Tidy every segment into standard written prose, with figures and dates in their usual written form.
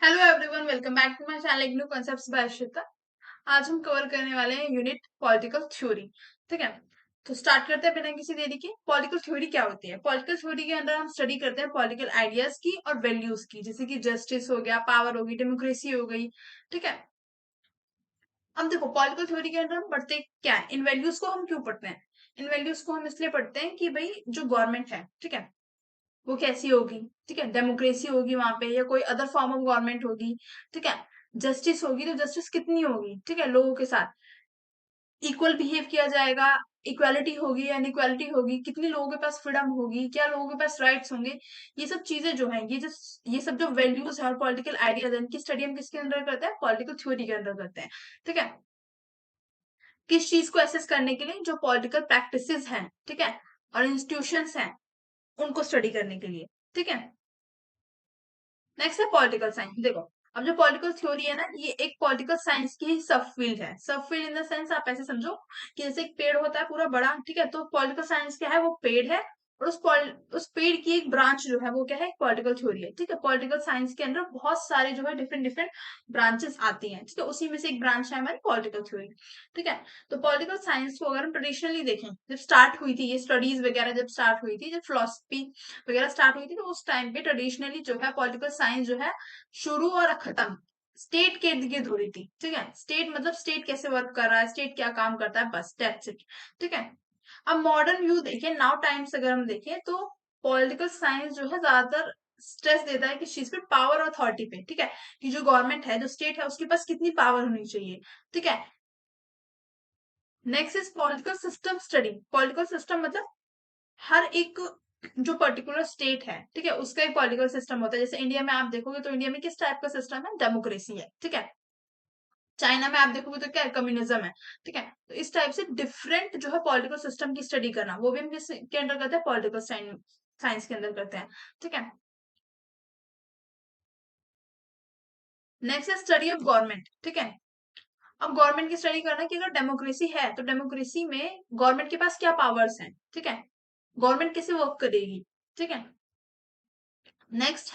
Hello everyone, welcome back to my channel new concepts by Arshita. आज हम cover करने वाले हैं यूनिट पॉलिटिकल थ्योरी। ठीक है, तो स्टार्ट करते हैं बिना किसी देरी के। पॉलिटिकल थ्योरी क्या होती है? पॉलिटिकल थ्योरी के अंदर हम स्टडी करते हैं पॉलिटिकल आइडियाज की और वैल्यूज की, जैसे कि जस्टिस हो गया, पावर होगी, डेमोक्रेसी हो गई। ठीक है, अब देखो पॉलिटिकल थ्योरी के अंदर हम पढ़ते क्या है, इन वैल्यूज को हम क्यों पढ़ते हैं? इन वैल्यूज को हम इसलिए पढ़ते हैं कि भाई जो गवर्नमेंट है, ठीक है, वो कैसी होगी। ठीक है, डेमोक्रेसी होगी वहां पे या कोई अदर फॉर्म ऑफ गवर्नमेंट होगी। ठीक है, जस्टिस होगी तो जस्टिस कितनी होगी, ठीक है, लोगों के साथ इक्वल बिहेव किया जाएगा, इक्वालिटी होगी या इनइक्वालिटी होगी, कितने लोगों के पास फ्रीडम होगी, क्या लोगों के पास राइट्स होंगे। ये सब चीजें जो है, ये सब जो वैल्यूज है और पॉलिटिकल आइडियाज है, इनकी स्टडी हम किसके अंदर करते हैं? पॉलिटिकल थ्योरी के अंदर करते हैं। ठीक है, किस चीज को एसेस करने के लिए? जो पॉलिटिकल प्रैक्टिसेस हैं, ठीक है, और इंस्टीट्यूशंस हैं, उनको स्टडी करने के लिए। ठीक है, नेक्स्ट है पॉलिटिकल साइंस। देखो, अब जो पॉलिटिकल थ्योरी है ना, ये एक पॉलिटिकल साइंस की ही सब फील्ड है। सब फील्ड इन द सेंस आप ऐसे समझो कि जैसे एक पेड़ होता है पूरा बड़ा, ठीक है, तो पॉलिटिकल साइंस क्या है? वो पेड़ है, और उस पेड़ की एक ब्रांच जो है वो क्या है? पॉलिटिकल थ्योरी है। ठीक है, पॉलिटिकल साइंस के अंदर बहुत सारे जो है डिफरेंट डिफरेंट ब्रांचेस आती हैं। ठीक है, उसी में से एक ब्रांच है हमारी पॉलिटिकल थ्योरी। ठीक है, तो पॉलिटिकल साइंस को अगर हम ट्रेडिशनली देखें, जब स्टार्ट हुई थी ये स्टडीज वगैरह, जब स्टार्ट हुई थी, जब फिलोसफी वगैरह स्टार्ट हुई थी, तो उस टाइम पे ट्रेडिशनली जो है पॉलिटिकल साइंस जो है शुरू और खत्म स्टेट के इर्द गिर्द हो रही थी। ठीक है, स्टेट मतलब स्टेट कैसे वर्क कर रहा है, स्टेट क्या काम करता है, बस दैट्स इट। ठीक है, अब मॉडर्न व्यू देखें, नाउ टाइम्स अगर हम देखें, तो पॉलिटिकल साइंस जो है ज्यादातर स्ट्रेस देता है किस चीज पे? पावर और अथॉरिटी पे। ठीक है, कि जो गवर्नमेंट है, जो स्टेट है, उसके पास कितनी पावर होनी चाहिए। ठीक है, next is political system study. Political system मतलब हर एक जो पर्टिकुलर स्टेट है, ठीक है, उसका एक पॉलिटिकल सिस्टम होता है। जैसे इंडिया में आप देखोगे तो इंडिया में किस टाइप का सिस्टम है? डेमोक्रेसी है। ठीक है, चाइना में आप देखोगे तो क्या है? कम्युनिज्म है। ठीक है, तो इस टाइप से डिफरेंट जो है पॉलिटिकल सिस्टम की स्टडी करना, वो भी हम किसके अंदर करते हैं? पॉलिटिकल साइंस के अंदर करते हैं। ठीक है, नेक्स्ट है स्टडी ऑफ गवर्नमेंट। ठीक है, अब गवर्नमेंट की स्टडी करना कि अगर डेमोक्रेसी है तो डेमोक्रेसी में गवर्नमेंट के पास क्या पावर्स हैं। ठीक है, गवर्नमेंट कैसे वर्क करेगी। ठीक है, नेक्स्ट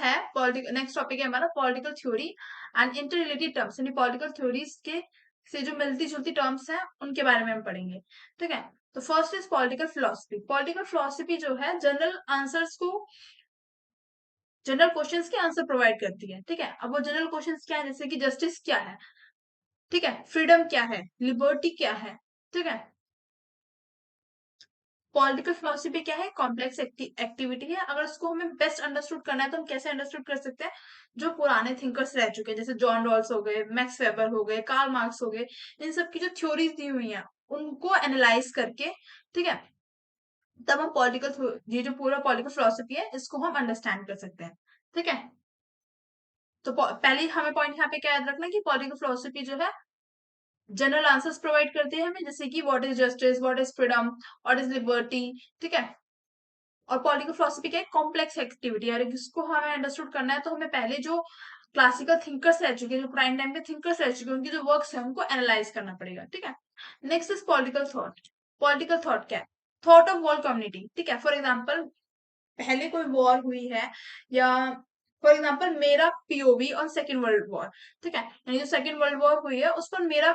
टॉपिक है हमारा political theory and inter related terms, यानी पॉलिटिकल थ्योरीज के से जो मिलती जुलती टर्म्स हैं उनके बारे में हम पढ़ेंगे। ठीक है, तो first is political philosophy. Political philosophy जो है जनरल क्वेश्चंस के आंसर प्रोवाइड करती है। ठीक है, अब वो जनरल क्वेश्चंस क्या है? जैसे कि जस्टिस क्या है, ठीक है, फ्रीडम क्या है, लिबर्टी क्या है। ठीक है, पॉलिटिकल फिलोसफी क्या है? कॉम्प्लेक्स एक्टिविटी है। अगर उसको हमें बेस्ट अंडरस्टूड करना है तो हम कैसे अंडरस्टूड कर सकते हैं? जो पुराने थिंकर्स रह चुके हैं, जैसे जॉन रॉल्स हो गए, मैक्स वेबर हो गए, कार्ल मार्क्स हो गए, इन सब की जो थ्योरीज दी हुई हैं, उनको एनालाइज करके, ठीक है, तब हम ये जो पूरा पॉलिटिकल फिलोसफी है, इसको हम अंडरस्टैंड कर सकते हैं। ठीक है, तो पहले हमें पॉइंट यहाँ पे क्या याद रखना है कि पॉलिटिकल फिलोसफी जो है जनरल आंसर्स प्रोवाइड करती है हमें, जैसे कि what is justice, what is freedom, what is liberty. ठीक है, और पॉलिटिकल फिलोसफी क्या है? कॉम्प्लेक्स एक्टिविटी है। इसको हमें अंडरस्टूड करना है तो हमें पहले जो क्लासिकल थिंकर्स रह चुके हैं, जो प्राइम टाइम के थिंकर्स रह चुके हैं, उनकी जो वर्क्स है उनको एनालाइज करना पड़ेगा। ठीक है, next is political thought. Political thought क्या है? Thought of world community. ठीक है, फॉर एग्जाम्पल पहले कोई वॉर हुई है, या फॉर एग्जाम्पल मेरा POV on second world war. ठीक है, यानी जो सेकेंड वर्ल्ड वॉर हुई है उस पर मेरा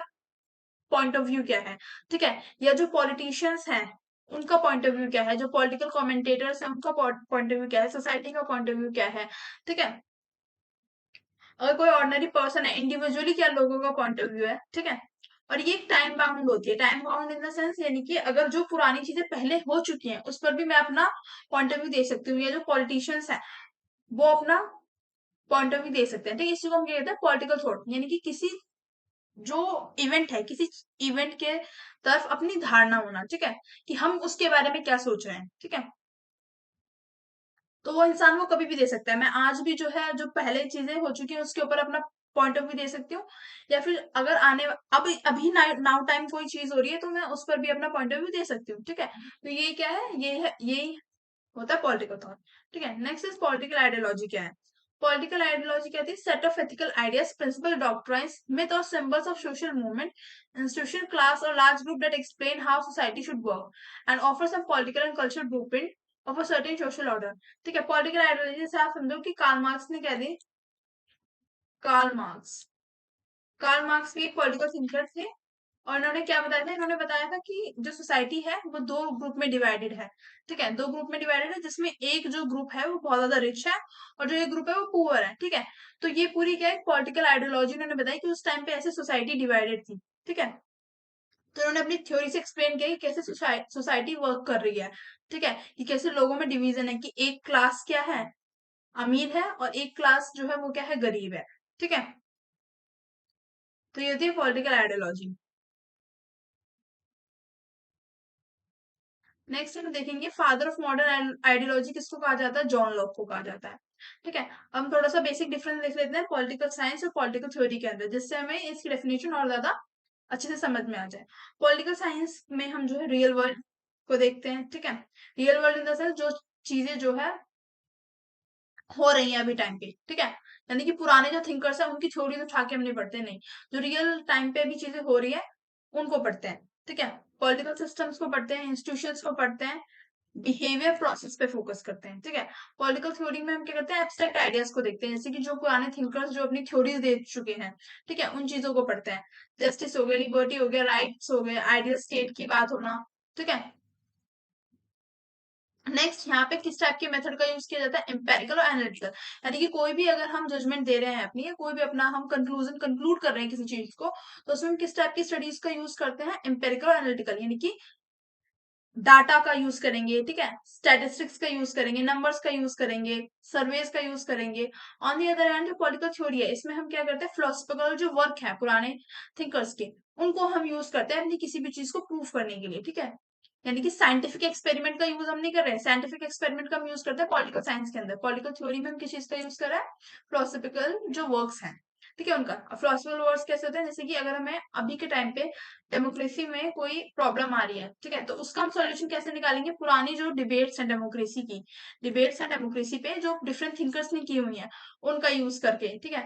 पॉइंट ऑफ व्यू क्या है। ठीक है, या जो पॉलिटिशियंस हैं उनका पॉइंट ऑफ व्यू क्या है, जो पॉलिटिकल कमेंटेटर्स हैं उनका पॉइंट ऑफ व्यू क्या है, सोसाइटी का पॉइंट ऑफ व्यू क्या है। ठीक है, अगर कोई ऑर्डिनरी पर्सन है, इंडिविजुअली क्या लोगों का पॉइंट ऑफ व्यू है। ठीक है, और ये टाइम बाउंड होती है। Time bound in the sense, यानी कि अगर जो पुरानी चीजें पहले हो चुकी हैं उस पर भी मैं अपना पॉइंट ऑफ व्यू दे सकती हूँ, या जो पॉलिटिशियंस हैं वो अपना पॉइंट ऑफ व्यू दे सकते हैं। ठीक है, इसी को हम क्या कहते हैं? पॉलिटिकल थॉट, यानी कि किसी जो इवेंट है, किसी इवेंट के तरफ अपनी धारणा होना। ठीक है, कि हम उसके बारे में क्या सोच रहे हैं। ठीक है, तो वो इंसान वो कभी भी दे सकता है। मैं आज भी जो है, जो पहले चीजें हो चुकी है उसके ऊपर अपना पॉइंट ऑफ व्यू दे सकती हूँ, या फिर अगर अब अभी नाउ टाइम कोई चीज हो रही है तो मैं उस पर भी अपना पॉइंट ऑफ व्यू दे सकती हूँ। ठीक है, तो ये क्या है? यही होता है पॉलिटिकल थॉट। ठीक है, नेक्स्ट इज पॉलिटिकल आइडियोलॉजी क्या है? पॉलिटिकल आइडियोलॉजी कहती है set of ethical ideas, principle, doctrines, myth और symbols of social movement, institution, class or large group that explain how society should work and offer some political and cultural blueprint of a certain social order। ठीक है, political ideology से आप समझो कि Karl Marx ने कह दी Karl Marx. Karl Marx भी एक पॉलिटिकल थिंकर थे और इन्होंने क्या बताया था, इन्होंने बताया था कि जो सोसाइटी है वो दो ग्रुप में डिवाइडेड है। ठीक है, दो ग्रुप में डिवाइडेड है, जिसमें एक जो ग्रुप है वो बहुत ज्यादा रिच है और जो एक ग्रुप है वो पुअर है। ठीक है, तो ये पूरी क्या है पॉलिटिकल आइडियोलॉजी उन्होंने बताई कि उस टाइम पे ऐसे सोसाइटी डिवाइडेड थी। ठीक है, तो उन्होंने अपनी थ्योरी से एक्सप्लेन किया कि कैसे सोसाइटी वर्क कर रही है। ठीक है, कि कैसे लोगों में डिवीजन है, कि एक क्लास क्या है, अमीर है, और एक क्लास जो है वो क्या है, गरीब है। ठीक है, तो ये होती है पॉलिटिकल आइडियोलॉजी। नेक्स्ट हम देखेंगे फादर ऑफ मॉडर्न आइडियोलॉजी किसको कहा जाता है, जॉन लॉक को कहा जाता है। ठीक है, हम थोड़ा सा बेसिक डिफरेंस देख लेते हैं पॉलिटिकल साइंस और पॉलिटिकल थ्योरी के अंदर, जिससे हमें इसकी डेफिनेशन और ज्यादा अच्छे से समझ में आ जाए। पॉलिटिकल साइंस में हम जो है रियल वर्ल्ड को देखते हैं। ठीक है, real world in the sense जो चीजें जो है हो रही है अभी टाइम पे। ठीक है, यानी कि पुराने जो थिंकर्स है उनकी थ्योरी उठा के हम नहीं पढ़ते, नहीं, जो रियल टाइम पे अभी चीजें हो रही है उनको पढ़ते हैं। ठीक है, पॉलिटिकल सिस्टम्स को पढ़ते हैं, इंस्टीट्यूशंस को पढ़ते हैं, बिहेवियर प्रोसेस पे फोकस करते हैं। ठीक है, पॉलिटिकल थ्योरी में हम क्या करते हैं, एब्स्ट्रैक्ट आइडियाज को देखते हैं, जैसे कि जो पुराने थिंकर्स जो अपनी थ्योरीज दे चुके हैं। ठीक है, उन चीजों को पढ़ते हैं, जस्टिस हो गया, लिबर्टी हो गया, राइट्स हो गए, आइडियल स्टेट की बात होना। ठीक है, नेक्स्ट यहाँ पे किस टाइप के मेथड का यूज किया जाता है, एम्पेरिकल और एनालिटिकल। यानी कि कोई भी अगर हम जजमेंट दे रहे हैं अपनी, या कोई भी अपना हम कंक्लूजन कंक्लूड कर रहे हैं किसी चीज को, तो उसमें हम किस टाइप की स्टडीज का यूज करते हैं, एम्पेरिकल और एनालिटिकल, यानी कि डाटा का यूज करेंगे। ठीक है, स्टैटिस्टिक्स का यूज करेंगे, नंबर्स का यूज करेंगे, सर्वेस का यूज करेंगे। ऑन दी अदर हैंड जो पॉलिटिकल थ्योरी है, इसमें हम क्या करते हैं, फिलोसफिकल जो वर्क है पुराने थिंकर्स के, उनको हम यूज करते हैं अपनी किसी भी चीज को प्रूव करने के लिए। ठीक है, यानी कि साइंटिफिक एक्सपेरिमेंट का यूज हम नहीं कर रहे हैं, साइंटिफिक एक्सपेरिमेंट का हम यूज करते हैं पॉलिटिकल साइंस के अंदर। पॉलिटिकल थ्योरी में हम किस चीज का यूज कर रहे हैं, फिलोसफिकल जो वर्क्स हैं। ठीक है, उनका फिलोसफिकल वर्क्स कैसे होते हैं, जैसे कि अगर हमें अभी के टाइम पे डेमोक्रेसी में कोई प्रॉब्लम आ रही है, ठीक है, तो उसका हम सॉल्यूशन कैसे निकालेंगे, पुरानी जो डिबेट्स हैं डेमोक्रेसी की, डिबेट्स हैं डेमोक्रेसी पे जो डिफरेंट थिंकर्स ने की हुई हैं, उनका यूज करके। ठीक है,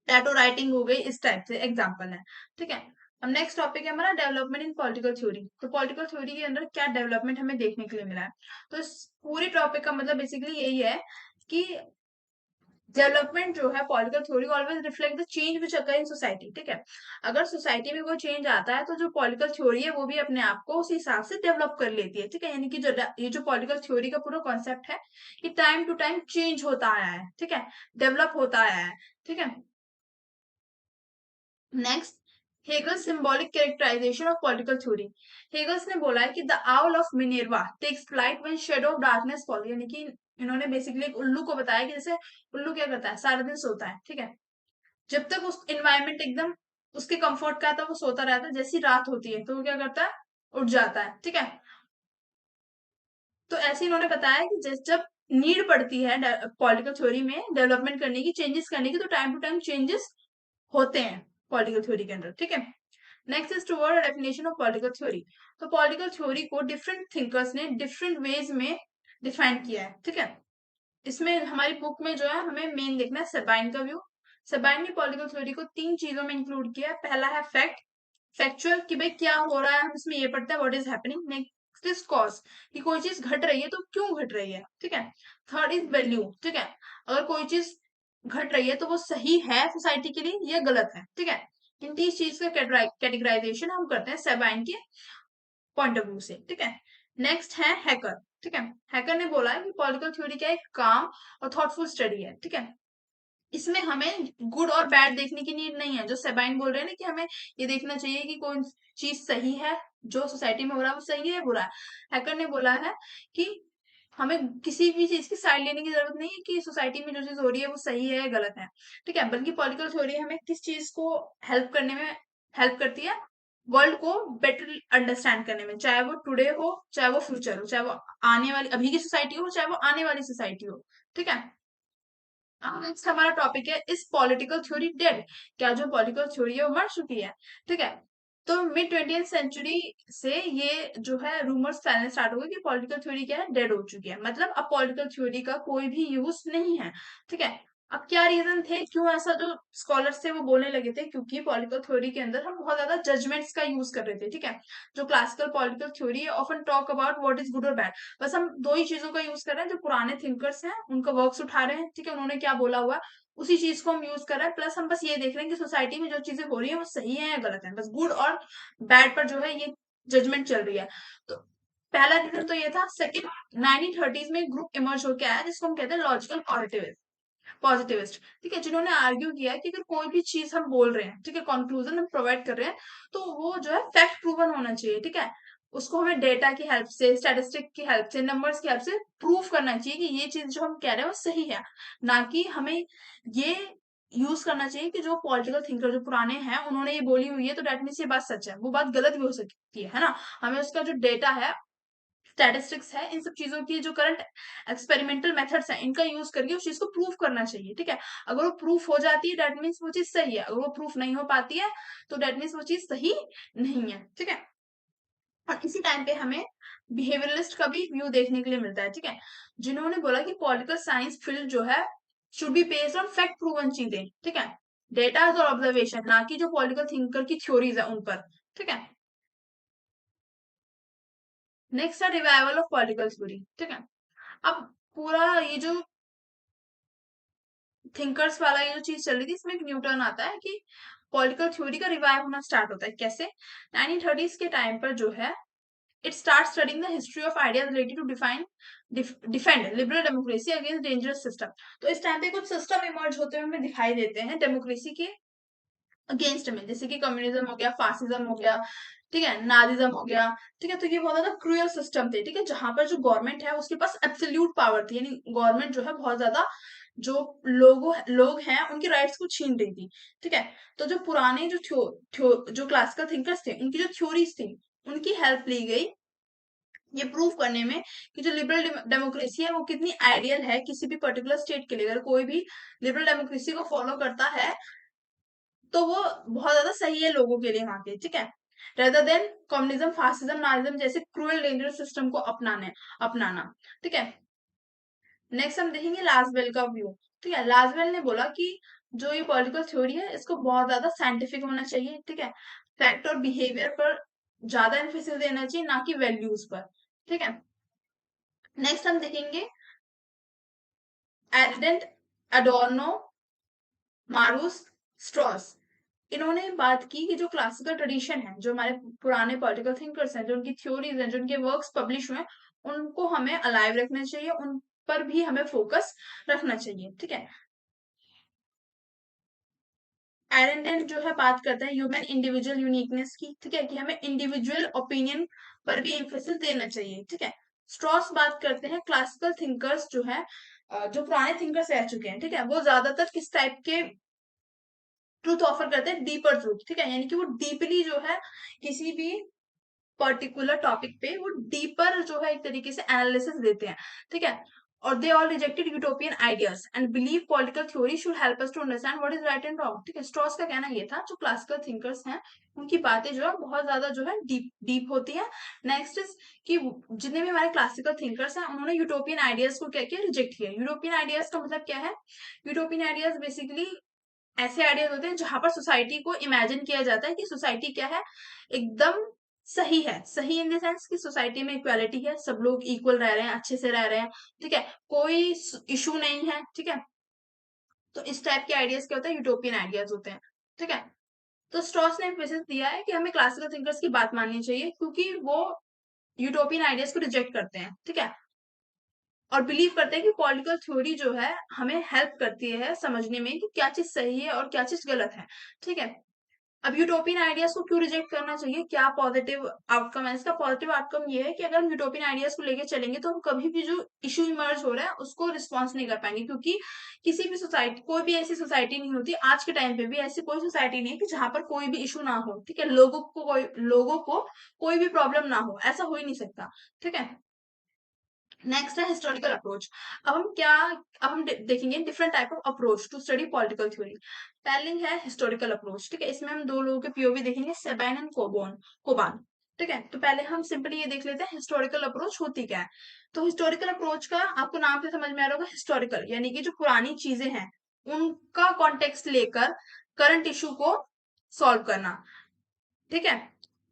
टैटो राइटिंग हो गई, इस टाइप से एग्जाम्पल है। ठीक है, अब नेक्स्ट टॉपिक है हमारा डेवलपमेंट इन पॉलिटिकल थ्योरी। तो पॉलिटिकल थ्योरी के अंदर क्या डेवलपमेंट हमें देखने के लिए मिला है, तो इस पूरे टॉपिक का मतलब बेसिकली यही है कि डेवलपमेंट जो है political theory always reflect the change which occur in society. ठीक है, अगर सोसाइटी में कोई चेंज आता है तो जो पॉलिटिकल थ्योरी है वो भी अपने आप को उस हिसाब से डेवलप कर लेती है। ठीक है, यानी कि जो ये जो पॉलिटिकल थ्योरी का पूरा कॉन्सेप्ट है कि टाइम टू टाइम चेंज होता आया है। ठीक है, डेवलप होता आया है। ठीक है, next, Hegel symbolic characterisation of political theory. Hegel's ने बोला है कि the owl of Minerva takes flight when shadow of darkness fall, यानी कि इन्होंने बेसिकली एक उल्लू को बताया कि जैसे उल्लू क्या करता है, सारा दिन सोता है। ठीक है, जब तक उस एनवायरनमेंट एकदम उसके कंफर्ट का था वो सोता रहता है, जैसी रात होती है तो वो क्या करता है, उठ जाता है। ठीक है, तो ऐसे इन्होंने बताया कि जब नीड पड़ती है पॉलिटिकल थ्योरी में डेवलपमेंट करने की, चेंजेस करने की, तो टाइम टू टाइम चेंजेस होते हैं पॉलिटिकल थ्योरी के अंदर। ठीक है, next is toward definition of political theory. तो पॉलिटिकल थ्योरी को डिफरेंट थिंकर्स ने डिफरेंट वेज में डिफाइन किया है। ठीक है, इसमें हमारी बुक में जो है हमें मेन देखना है सेबाइन का व्यू। सेबाइन ने पॉलिटिकल थ्योरी को तीन चीजों में इंक्लूड किया है। पहला है फैक्ट, फैक्चुअल, कि भाई क्या हो रहा है, हम इसमें ये पढ़ते हैं what is happening. Next is cause, कि कोई चीज घट रही है तो क्यों घट रही है। ठीक है, थर्ड इज वैल्यू। ठीक है, अगर कोई चीज घट रही है तो वो सही है सोसाइटी के लिए या गलत है। ठीक है, इन तीन चीज का कैटेगराइजेशन हम करते हैं सेबाइन के पॉइंट ऑफ व्यू से। ठीक है, नेक्स्ट है हैकर। ठीक है, हैकर ने बोला है कि पॉलिटिकल थ्योरी क्या एक काम और थॉटफुल स्टडी है। ठीक है, इसमें हमें गुड और बैड देखने की नीड नहीं है, जो सेबाइन बोल रहे हैं ना कि हमें ये देखना चाहिए कि कौन चीज सही है, जो सोसाइटी में हो रहा है वो सही है बुरा है। हैकर ने बोला है कि हमें किसी भी चीज की साइड लेने की जरूरत नहीं है कि सोसाइटी में जो चीज हो रही है वो सही है या गलत है। ठीक है, बल्कि पॉलिटिकल थ्योरी हमें किस चीज को हेल्प करने में हेल्प करती है, वर्ल्ड को बेटर अंडरस्टैंड करने में, चाहे वो टुडे हो, चाहे वो फ्यूचर हो, चाहे वो आने वाली अभी की सोसाइटी हो, चाहे वो आने वाली सोसाइटी हो। ठीक है, नेक्स्ट हमारा टॉपिक है, इस पॉलिटिकल थ्योरी डेड, क्या जो पॉलिटिकल थ्योरी है वो मर चुकी है। ठीक है, तो मिड 20th सेंचुरी से ये जो है रूमर्स फैलने स्टार्ट हो गए कि पॉलिटिकल थ्योरी क्या है, डेड हो चुकी है, मतलब अब पॉलिटिकल थ्योरी का कोई भी यूज नहीं है। ठीक है, अब क्या रीजन थे, क्यों ऐसा जो स्कॉलर्स थे वो बोलने लगे थे, क्योंकि पॉलिटिकल थ्योरी के अंदर हम बहुत ज्यादा जजमेंट्स का यूज कर रहे थे। ठीक है, जो क्लासिकल पॉलिटिकल थ्योरी है often talk about what is good और बैड, बस हम दो ही चीजों का यूज कर रहे हैं, जो पुराने थिंकर्स हैं उनका वर्क्स उठा रहे हैं। ठीक है, उन्होंने क्या बोला हुआ है उसी चीज को हम यूज कर रहे हैं, प्लस हम बस ये देख रहे हैं कि सोसाइटी में जो चीजें हो रही है वो सही है या गलत है, बस गुड और बैड पर जो है ये जजमेंट चल रही है। तो पहला रीजन तो ये था। सेकंड, 1930s में एक ग्रुप इमर्ज होकर आया जिसको हम कहते हैं लॉजिकल पॉजिटिविस्ट, ठीक है, जिन्होंने आर्ग्यू किया है कि अगर कोई भी चीज हम बोल रहे हैं, ठीक है, कंक्लूजन हम प्रोवाइड कर रहे हैं, तो वो जो है फैक्ट प्रूवन होना चाहिए, ठीक है। उसको हमें डेटा की हेल्प से, स्टैटिस्टिक की हेल्प से, नंबर्स की हेल्प से प्रूफ करना चाहिए कि ये चीज जो हम कह रहे हैं वो सही है। ना कि हमें ये यूज करना चाहिए कि जो पॉलिटिकल थिंकर जो पुराने हैं उन्होंने ये बोली हुई है तो डेट मीन्स ये बात सच है, वो बात गलत भी हो सकती है ना। हमें उसका जो डेटा है, स्टैटिस्टिक्स है, इन सब चीजों की जो करंट एक्सपेरिमेंटल मेथड्स हैं इनका यूज करके उस चीज को प्रूफ करना चाहिए, ठीक है। अगर वो प्रूफ हो जाती है डेट मीन्स वो चीज सही है, अगर वो प्रूफ नहीं हो पाती है तो डेट मीन्स वो चीज सही नहीं है, ठीक है। और इसी टाइम पे हमें बिहेवियरलिस्ट का भी व्यू देखने के लिए मिलता है, ठीक है, जिन्होंने बोला कि पॉलिटिकल साइंस फील्ड जो है should be based on fact proven चीजें, ठीक है, डेटा और ऑब्जर्वेशन, ना कि जो पॉलिटिकल थिंकर की थ्योरीज है उन पर, ठीक है। नेक्स्ट है रिवाइवल ऑफ पॉलिटिकल थ्योरी, ठीक है। अब पूरा ये जो थिंकर्स वाला ये जो चीज चल रही थी इसमें एक न्यू टर्न आता है कि पॉलिटिकल थ्योरी का रिवाइव होना स्टार्ट होता है। कैसे? 1930s के टाइम पर जो है it start studying the history of ideas related to defend liberal democracy against dangerous system. तो इस टाइम पे कुछ सिस्टम इमर्ज होते हुए हमें दिखाई देते हैं डेमोक्रेसी के अगेंस्ट में, जैसे कि कम्युनिज्म हो गया, फासिज्म हो गया, ठीक है, नाजिज्म हो गया, ठीक है। तो ये बहुत ज्यादा क्रूअल सिस्टम थे, ठीक है, जहां पर जो गवर्नमेंट है उसके पास एब्सोल्यूट पावर थी, यानी गवर्नमेंट जो है बहुत ज्यादा जो लोग हैं उनके राइट्स को छीन रही थी, ठीक है। तो जो पुराने जो क्लासिकल थिंकर्स थे उनकी जो थ्योरीज थी उनकी हेल्प ली गई ये प्रूव करने में कि जो लिबरल डेमोक्रेसी है वो कितनी आइडियल है किसी भी पर्टिकुलर स्टेट के लिए। अगर कोई भी लिबरल डेमोक्रेसी को फॉलो करता है तो वो बहुत ज्यादा सही है लोगों के लिए वहां के, ठीक है, rather than communism, fascism, Nazism जैसे क्रूअल डेंजरस सिस्टम को अपनाना, ठीक है। नेक्स्ट हम देखेंगे लाजबेल का व्यू, ठीक है। लाजबेल ने बोला कि जो ये पॉलिटिकल थ्योरी है इसको बहुत ज्यादा साइंटिफिक होना चाहिए, ठीक है, फैक्ट और बिहेवियर पर ज्यादा एम्फेसिस देना चाहिए ना कि वैल्यूज पर, ठीक है। नेक्स्ट हम देखेंगे एडवेंट, एडोर्नो, मारूस, स्ट्रॉस। इन्होंने बात की कि जो क्लासिकल ट्रेडिशन है, जो हमारे पुराने पॉलिटिकल थिंकर्स हैं, जो उनकी थ्योरीज हैं, जो उनके वर्क्स पब्लिश हुए हैं, उनको हमें अलाइव रखना चाहिए, उन पर भी हमें फोकस रखना चाहिए, ठीक है। एरेंडेंट जो है बात करते हैं ह्यूमन इंडिविजुअल यूनिकनेस की, ठीक है, कि हमें इंडिविजुअल ओपिनियन पर भी एम्फेसिस देना चाहिए, ठीक है। स्ट्रॉस बात करते हैं क्लासिकल थिंकर्स जो है जो पुराने थिंकर्स रह चुके हैं, ठीक है, वो ज्यादातर किस टाइप के ट्रूथ ऑफर करते हैं? डीपर ट्रूथ, ठीक है, यानी कि वो डीपली जो है किसी भी पर्टिकुलर टॉपिक पे वो डीपर जो है एक तरीके से एनालिसिस देते हैं, ठीक है। और they all rejected utopian ideas and believe political theory should help us to understand what is right and wrong, ठीक है। स्ट्रॉस का कहना ये था जो क्लासिकल थिंकर्स हैं उनकी बातें जो है बहुत ज्यादा जो है डीप डीप होती है। नेक्स्ट इज कि जितने भी हमारे क्लासिकल थिंकर्स हैं उन्होंने यूटोपियन आइडियाज को क्या किया? रिजेक्ट किया। यूरोपियन आइडियाज का मतलब क्या है? यूटोपियन आइडियाज बेसिकली ऐसे आइडियाज होते हैं जहां पर सोसाइटी को इमेजिन किया जाता है कि सोसाइटी क्या है, एकदम सही है। सही इन द सेंस कि सोसाइटी में इक्वालिटी है, सब लोग इक्वल रह रहे हैं, अच्छे से रह रहे हैं, ठीक है, कोई इशू नहीं है, ठीक है। तो इस टाइप के आइडियाज क्या होते हैं? यूटोपियन आइडियाज होते हैं, ठीक है। तो स्ट्रॉस ने मैसेज दिया है कि हमें क्लासिकल थिंकर्स की बात माननी चाहिए क्योंकि वो यूटोपियन आइडियाज को रिजेक्ट करते हैं, ठीक है, और बिलीव करते हैं कि पॉलिटिकल थ्योरी जो है हमें हेल्प करती है समझने में कि क्या चीज सही है और क्या चीज गलत है, ठीक है। अब यूटोपियन आइडियाज को क्यों रिजेक्ट करना चाहिए? क्या पॉजिटिव आउटकम है इसका? पॉजिटिव आउटकम ये है कि अगर हम यूटोपियन आइडियाज को लेके चलेंगे तो हम कभी भी जो इशू इमर्ज हो रहा है उसको रिस्पॉन्स नहीं कर पाएंगे, क्योंकि किसी भी सोसाइटी, कोई भी ऐसी सोसाइटी नहीं होती आज के टाइम पे भी, ऐसी कोई सोसाइटी नहीं है कि जहां पर कोई भी इशू ना हो, ठीक है, लोगों को कोई भी प्रॉब्लम ना हो, ऐसा हो ही नहीं सकता, ठीक है। नेक्स्ट है हिस्टोरिकल अप्रोच। अब हम देखेंगे different type of approach to study political theory. पहले है हिस्टोरिकल अप्रोच, ठीक है, इसमें हम दो लोगों के पीओवी देखेंगे, सेबैन एंड कोबान, ठीक है। तो पहले हम सिंपली ये देख लेते हैं हिस्टोरिकल अप्रोच होती क्या है। तो हिस्टोरिकल अप्रोच का आपको नाम से समझ में आ रहा होगा, हिस्टोरिकल यानी कि जो पुरानी चीजें हैं उनका कॉन्टेक्स्ट लेकर करंट इशू को सॉल्व करना, ठीक है।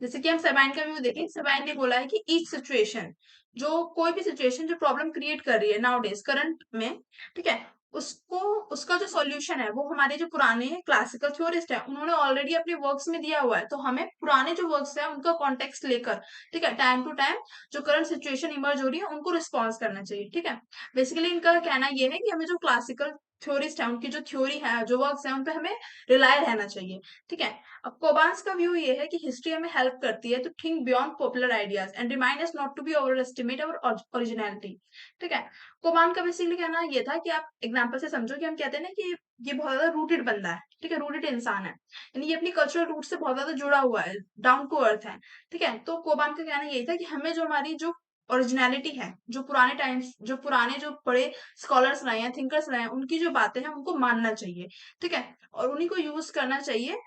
जैसे कि हम सबैन का व्यू देखें, सबैन ने बोला है कि ईच सिचुएशन, जो कोई भी सिचुएशन जो प्रॉब्लम क्रिएट कर रही है नाउ डेज करंट में, ठीक है, उसको उसका जो सॉल्यूशन है वो हमारे जो पुराने क्लासिकल थ्योरिस्ट है उन्होंने ऑलरेडी अपने वर्क्स में दिया हुआ है। तो हमें पुराने जो वर्क्स है उनका कॉन्टेक्स्ट लेकर, ठीक है, टाइम टू टाइम जो करंट सिचुएशन इमर्ज हो रही है उनको रिस्पॉन्स करना चाहिए। ठीक है, बेसिकली इनका कहना ये है कि हमें जो क्लासिकल थ्योरिस्ट है उनकी जो थ्योरी है, जो वर्क्स है, उन पे हमें रिलाय रहना चाहिए। ठीक है, अब कोबान्स का व्यू ये है कि हिस्ट्री हमें हेल्प करती है to think beyond popular ideas and remind us not to be over estimate our originality. ठीक है, कोमान का बेसिकली कहना ये था कि आप एग्जाम्पल से समझो कि हम कहते हैं ना कि ये बहुत ज्यादा रूटेड बंदा है, ठीक है, रूटेड इंसान है, यानी ये अपनी कल्चरल रूट से बहुत ज्यादा जुड़ा हुआ है, डाउन टू अर्थ है। ठीक है, तो कोबान का कहना यही था कि हमें जो हमारी जो ओरिजिनलिटी है, जो पुराने टाइम्स, जो पुराने जो बड़े स्कॉलर्स रहे हैं, थिंकर्स रहे हैं, उनकी जो बातें हैं उनको मानना चाहिए। ठीक है, और उन्हीं को यूज करना चाहिए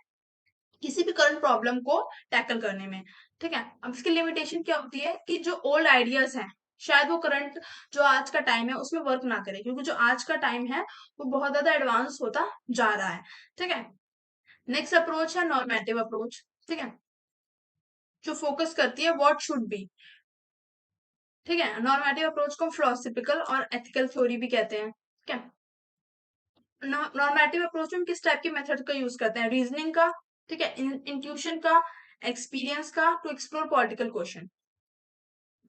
किसी भी करंट प्रॉब्लम को टैकल करने में। ठीक है, अब इसकी लिमिटेशन क्या होती है कि जो ओल्ड आइडियाज हैं शायद वो करंट जो आज का टाइम है उसमें वर्क ना करे, क्योंकि जो आज का टाइम है वो बहुत ज्यादा एडवांस होता जा रहा है। ठीक है, नेक्स्ट अप्रोच है नॉर्मेटिव अप्रोच। ठीक है, जो फोकस करती है व्हाट शुड बी। ठीक है, नॉर्मेटिव अप्रोच को फिलोसफिकल और एथिकल थ्योरी भी कहते हैं। ठीक है, नॉर्मेटिव अप्रोच में हम किस टाइप के मेथड का यूज करते हैं? रीजनिंग का, ठीक है, इंट्यूशन का, एक्सपीरियंस का, टू एक्सप्लोर पॉलिटिकल क्वेश्चन।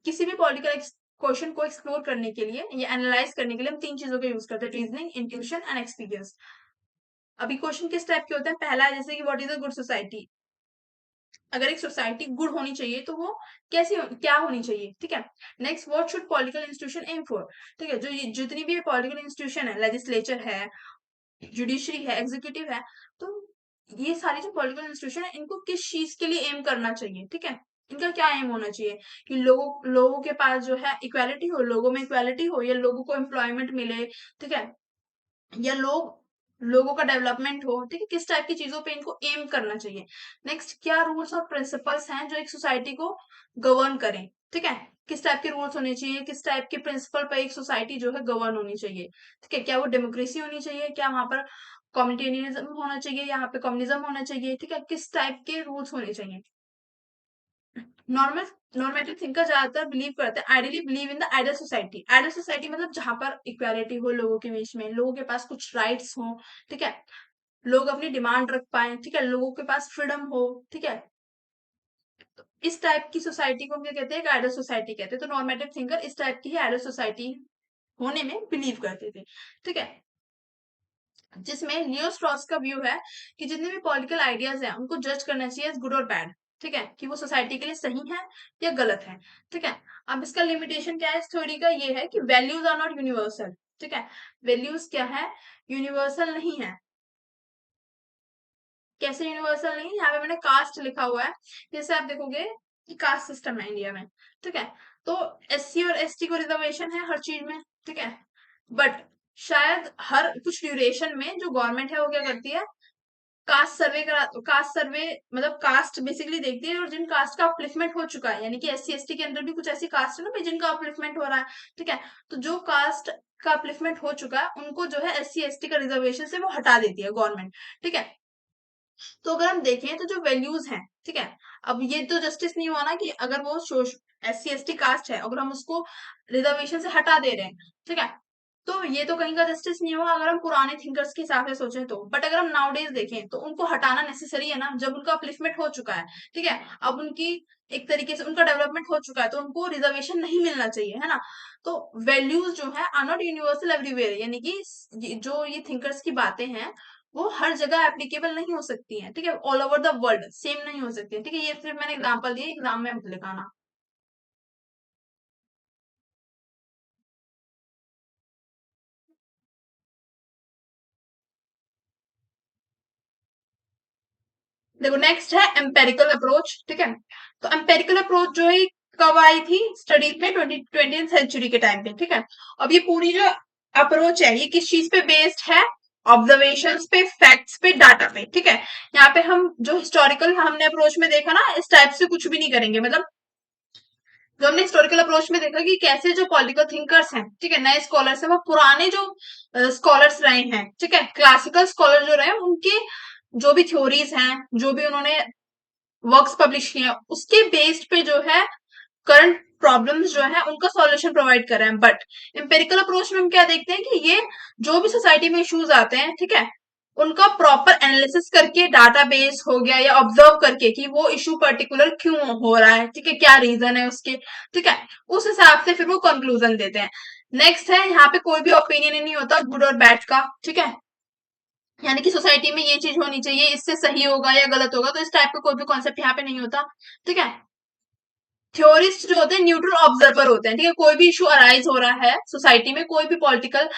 किसी भी पॉलिटिकल क्वेश्चन को एक्सप्लोर करने के लिए या एनालाइज करने के लिए हम तीन चीजों का यूज करते हैं, रीजनिंग, इंट्यूशन एंड एक्सपीरियंस। अभी क्वेश्चन किस टाइप के होते हैं? पहला है जैसे कि what is a good society. अगर एक सोसाइटी गुड होनी चाहिए तो वो क्या होनी चाहिए? ठीक है, next what should political institution aim for. ठीक है, जो जितनी भी पॉलिटिकल इंस्टीट्यूशन है, लेजिस्लेचर है, जुडिशरी है, एग्जीक्यूटिव है, तो ये सारी जो पॉलिटिकल इंस्टीट्यूशन है इनको किस चीज के लिए एम करना चाहिए? ठीक है, इनका क्या एम होना चाहिए कि लोगों के पास जो है इक्वालिटी हो, लोगों में इक्वालिटी हो, या लोगों को एम्प्लॉयमेंट मिले, ठीक है, या लोगों का डेवलपमेंट हो। ठीक है, किस टाइप की चीजों पे इनको एम करना चाहिए। नेक्स्ट, क्या रूल्स और प्रिंसिपल्स हैं जो एक सोसाइटी को गवर्न करें। ठीक है, किस टाइप के रूल्स होने चाहिए, किस टाइप के प्रिंसिपल पर एक सोसाइटी जो है गवर्न होनी चाहिए। ठीक है, क्या वो डेमोक्रेसी होनी चाहिए, क्या वहां पर कम्युनिटेरियनिज्म होना चाहिए, यहाँ पे कम्युनिज्म होना चाहिए। ठीक है, किस टाइप के रूल्स होने चाहिए। नॉर्मल नॉर्मेटिव थिंकर ज्यादातर बिलीव करते हैं, ideally believe in the ideal society. Ideal society मतलब जहां पर इक्वालिटी हो लोगों के बीच में, लोगों के पास कुछ राइट्स हो, ठीक है, लोग अपनी डिमांड रख पाए, ठीक है, लोगों के पास फ्रीडम हो। ठीक है, तो इस टाइप की सोसाइटी को हम क्या कहते हैं? आइडियल सोसाइटी कहते हैं। तो नॉर्मेटिव थिंकर इस टाइप की ही आइडियल सोसाइटी होने में बिलीव करते थे। ठीक है, जिसमें लियो स्ट्रॉस का व्यू है कि जितने भी पॉलिटिकल आइडियाज हैं उनको जज करना चाहिए एज गुड और बैड। ठीक है, कि वो सोसाइटी के लिए सही है या गलत है। ठीक है, अब इसका लिमिटेशन क्या है इस थ्योरी का? ये है कि वैल्यूज आर नॉट यूनिवर्सल। ठीक है, वैल्यूज क्या है? यूनिवर्सल नहीं है। कैसे यूनिवर्सल नहीं? यहाँ पे मैंने कास्ट लिखा हुआ है, जैसे आप देखोगे कि कास्ट सिस्टम है इंडिया में। ठीक है, तो एससी और एसटी को रिजर्वेशन है हर चीज में। ठीक है, बट शायद हर कुछ ड्यूरेशन में जो गवर्नमेंट है वो क्या करती है? कास्ट सर्वे मतलब कास्ट बेसिकली देखती है, और जिन कास्ट का अपलिफ्टमेंट हो चुका है, यानी कि एससी एसटी के अंदर भी कुछ ऐसी कास्ट है ना भाई जिनका अपलिफ्टमेंट हो रहा है। ठीक है, तो जो कास्ट का अपलिफ्टमेंट हो चुका है उनको जो है एससी एसटी का रिजर्वेशन से वो हटा देती है गवर्नमेंट। ठीक है, तो अगर हम देखें तो जो वैल्यूज हैं, ठीक है, अब ये तो जस्टिस नहीं हुआ ना कि अगर वो S C S T caste है, अगर हम उसको रिजर्वेशन से हटा दे रहे हैं, ठीक है, तो ये तो कहीं का जस्टिस नहीं हुआ अगर हम पुराने थिंकर्स के हिसाब से सोचें तो। बट अगर हम नाउडेज देखें तो उनको हटाना नेसेसरी है ना, जब उनका अपलिफ्टमेंट हो चुका है। ठीक है, अब उनकी एक तरीके से उनका डेवलपमेंट हो चुका है तो उनको रिजर्वेशन नहीं मिलना चाहिए, है ना। तो वैल्यूज जो है आर नॉट यूनिवर्सल एवरीवेयर, यानी कि जो ये थिंकर्स की बातें हैं वो हर जगह एप्लीकेबल नहीं हो सकती हैं। ठीक है, all over the world same नहीं हो सकती है। ठीक है, ये सिर्फ मैंने एग्जांपल दिए, एग्जाम में मत लिखाना। देखो नेक्स्ट है एम्पेरिकल अप्रोच। ठीक है, तो एम्पेरिकल अप्रोच जो है कब आई थी स्टडीज में? 20th सेंचुरी के टाइम पे। ठीक है, अब ये पूरी जो अप्रोच है ये किस चीज पे बेस्ड है? ऑब्जर्वेशंस पे, फैक्ट्स पे, डाटा पे। ठीक है, यहाँ पे हम जो हिस्टोरिकल हमने अप्रोच में देखा ना, इस टाइप से कुछ भी नहीं करेंगे। मतलब जो हमने हिस्टोरिकल अप्रोच में देखा कि कैसे जो पॉलिटिकल थिंकर्स हैं, ठीक है, नए स्कॉलर्स हैं, वो पुराने जो स्कॉलर्स रहे हैं, ठीक है, क्लासिकल स्कॉलर जो रहे हैं, उनके जो भी थ्योरीज हैं, जो भी उन्होंने वर्क्स पब्लिश किए हैं, उसके बेस्ड पे जो है करंट प्रॉब्लम्स जो है उनका सॉल्यूशन प्रोवाइड कर रहे हैं। बट एम्पेरिकल अप्रोच में हम क्या देखते हैं कि ये जो भी सोसाइटी में इश्यूज आते हैं, ठीक है, उनका प्रॉपर एनालिसिस करके, डाटाबेस हो गया या ऑब्जर्व करके कि वो इशू पर्टिकुलर क्यों हो रहा है, ठीक है, क्या रीजन है उसके, ठीक है, उस हिसाब से फिर वो कंक्लूजन देते हैं। नेक्स्ट है, यहाँ पे कोई भी ओपिनियन नहीं होता गुड और बैड का, ठीक है, यानी कि सोसाइटी में ये चीज होनी चाहिए, इससे सही होगा या गलत होगा, तो इस टाइप का कोई भी कॉन्सेप्ट यहाँ पे नहीं होता, ठीक है। थ्योरिस्ट जो होते हैं न्यूट्रल ऑब्जर्वर होते हैं, ठीक है, कोई भी इशू अराइज हो रहा है सोसाइटी में, कोई भी पॉलिटिकल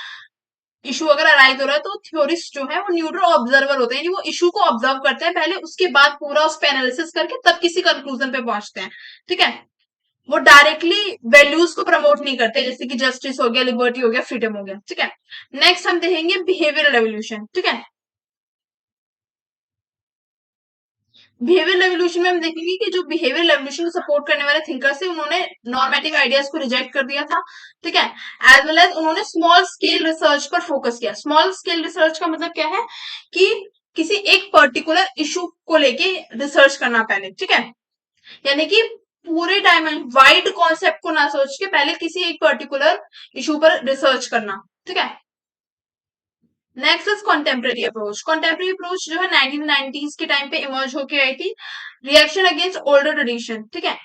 इशू अगर अराइज हो रहा है, तो थ्योरिस्ट जो है वो न्यूट्रल ऑब्जर्वर होते हैं, यानी वो इशू को ऑब्जर्व करते हैं पहले, उसके बाद पूरा उस पर एनालिसिस करके तब किसी कंक्लूजन पे पहुंचते हैं, ठीक है। वो डायरेक्टली वैल्यूज को प्रमोट नहीं करते, जैसे कि जस्टिस हो गया, लिबर्टी हो गया, फ्रीडम हो गया, ठीक है। नेक्स्ट हम देखेंगे बिहेवियरल रेवोल्यूशन, ठीक है। बिहेवियर रेवोल्यूशन में हम देखेंगे कि जो बिहेवियर रेवोल्यूशन को सपोर्ट करने वाले थिंकर्स थे, उन्होंने नॉर्मेटिव आइडियाज को रिजेक्ट कर दिया था, ठीक है। एज वेल एज उन्होंने स्मॉल स्केल रिसर्च पर फोकस किया। स्मॉल स्केल रिसर्च का मतलब क्या है कि किसी एक पर्टिकुलर इशू को लेके रिसर्च करना पहले, ठीक है, यानी कि पूरे डायमेंशन वाइड कॉन्सेप्ट को ना सोच के पहले किसी एक पर्टिकुलर इशू पर रिसर्च करना, ठीक है। Next is contemporary approach. Contemporary approach जो है 1990s के टाइम पे इमर्ज होके आई थी, रिएक्शन अगेंस्ट ओल्डर ट्रेडिशन, ठीक है।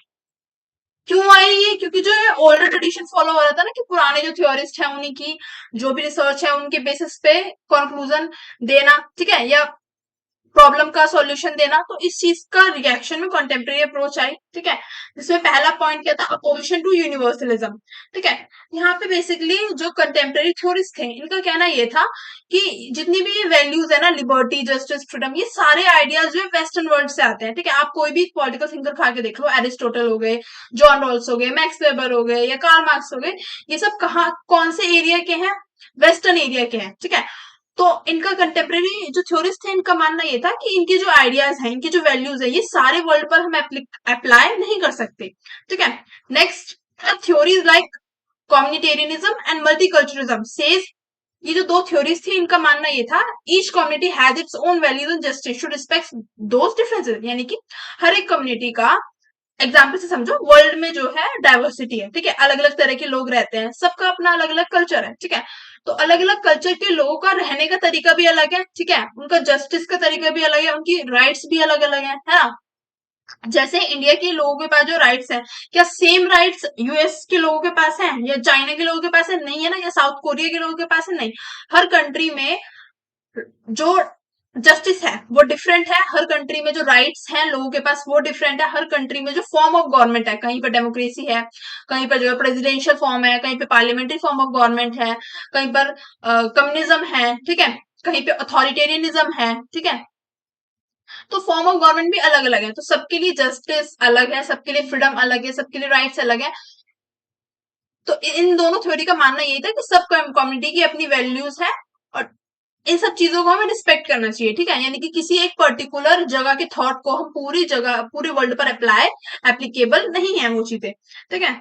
क्यों आई ये? क्योंकि जो है ओल्डर ट्रेडिशन फॉलो हो रहा था ना, कि पुराने जो थ्योरिस्ट है उन्हीं की जो भी रिसर्च है उनके बेसिस पे कंक्लूजन देना, ठीक है, या प्रॉब्लम का सॉल्यूशन देना, तो इस चीज का रिएक्शन में कंटेम्प्रेरी अप्रोच आई, ठीक है। जिसमें पहला पॉइंट क्या था, अपोजिशन टू यूनिवर्सलिज्म, ठीक है। यहाँ पे बेसिकली जो कंटेम्प्रेरी थ्योरिस्ट थे, इनका कहना ये था कि जितनी भी ये वैल्यूज है ना, लिबर्टी, जस्टिस, फ्रीडम, ये सारे आइडियाज जो है वेस्टर्न वर्ल्ड से आते हैं, ठीक है। आप कोई भी पॉलिटिकल थिंकर खा के देख लो, एरिस्टोटल हो गए, जॉन रॉल्स हो गए, मैक्स वेबर हो गए या कार्ल मार्क्स हो गए, ये सब कहाँ कौन से एरिया के हैं? वेस्टर्न एरिया के हैं, ठीक है। तो इनका कंटेम्प्रेरी जो थ्योरिस्ट थे, इनका मानना ये था कि इनके जो आइडियाज हैं, इनकी जो वैल्यूज है, ये सारे वर्ल्ड पर हम अप्लाई नहीं कर सकते, ठीक है। Next, theories like communitarianism and multiculturalism says, ये जो दो थ्योरीज थी, इनका मानना ये था each community has its own values and justice should respect those differences, यानी कि हर एक कम्युनिटी का, एग्जाम्पल से समझो, वर्ल्ड में जो है डाइवर्सिटी है, ठीक है, अलग अलग तरह के लोग रहते हैं, सबका अपना अलग अलग कल्चर है, ठीक है। तो अलग अलग कल्चर के लोगों का रहने का तरीका भी अलग है, ठीक है, उनका जस्टिस का तरीका भी अलग है, उनकी राइट्स भी अलग अलग है ना। जैसे इंडिया के लोगों के पास जो राइट्स हैं, क्या सेम राइट्स यूएस के लोगों के पास हैं या चाइना के लोगों के पास है? नहीं है ना, या साउथ कोरिया के लोगों के पास है? नहीं। हर कंट्री में जो जस्टिस है वो डिफरेंट है, हर कंट्री में जो राइट्स हैं लोगों के पास वो डिफरेंट है, हर कंट्री में जो फॉर्म ऑफ गवर्नमेंट है, कहीं पर डेमोक्रेसी है, कहीं पर जो है प्रेसिडेंशियल फॉर्म है, कहीं पे पार्लियामेंट्री फॉर्म ऑफ गवर्नमेंट है, कहीं पर कम्युनिज्म है, ठीक है, कहीं पे अथॉरिटेरियनिज्म है, ठीक है। तो फॉर्म ऑफ गवर्नमेंट भी अलग अलग है, तो सबके लिए जस्टिस अलग है, सबके लिए फ्रीडम अलग है, सबके लिए राइट्स अलग है। तो इन दोनों थ्योरी का मानना यही था कि सब कम्युनिटी की अपनी वैल्यूज है, और इन सब चीजों को हमें रिस्पेक्ट करना चाहिए, ठीक है, यानी कि किसी एक पर्टिकुलर जगह के थॉट को हम पूरी जगह, पूरे वर्ल्ड पर एप्लीकेबल नहीं है वो चीजें, ठीक है।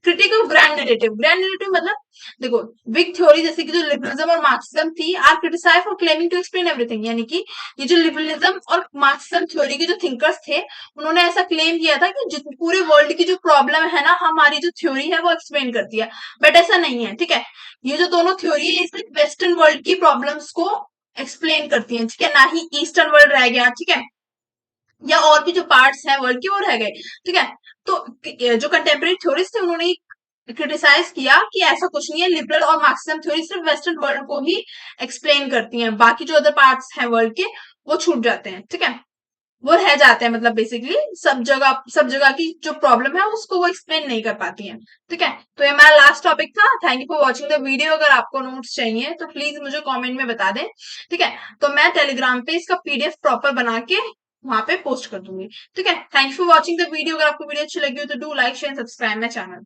Critic of grand narrative. Grand narrative मतलब देखो, बिग थ्योरी जैसे कि जो लिबरलिज्म और मार्क्सिज्म थी, are criticise for claiming to explain everything, यानी कि ये जो लिबरलिज्म और मार्क्सिज्म थ्योरी के जो थिंकर्स थे, उन्होंने ऐसा क्लेम किया था कि पूरे वर्ल्ड की जो प्रॉब्लम है ना, हमारी जो थ्योरी है वो एक्सप्लेन करती है, बट ऐसा नहीं है, ठीक है। ये जो दोनों थ्योरी है, सिर्फ वेस्टर्न वर्ल्ड की प्रॉब्लम्स को एक्सप्लेन करती है, ठीक है, ना ही ईस्टर्न वर्ल्ड रह गया, ठीक है, या और भी जो पार्ट्स हैं वर्ल्ड के वो रह गए, ठीक है। तो जो कंटेम्प्रेरी थ्योरिस्ट थे, उन्होंने क्रिटिसाइज किया कि ऐसा कुछ नहीं है, लिबरल और मार्क्सिज्म थ्योरी सिर्फ वेस्टर्न वर्ल्ड को ही एक्सप्लेन करती हैं, बाकी जो अदर पार्ट्स हैं वर्ल्ड के वो छूट जाते हैं, ठीक है, वो रह जाते हैं, मतलब बेसिकली सब जगह की जो प्रॉब्लम है उसको वो एक्सप्लेन नहीं कर पाती हैं, ठीक है। तो ये हमारा लास्ट टॉपिक था। Thank you for watching the video. अगर आपको नोट्स चाहिए तो प्लीज मुझे कमेंट में बता दें, ठीक है, तो मैं टेलीग्राम पे इसका पीडीएफ प्रॉपर बना के वहां पे पोस्ट कर दूंगी, ठीक है। Thank you for watching the video. अगर आपको वीडियो अच्छी लगी हो तो do like share subscribe my channel.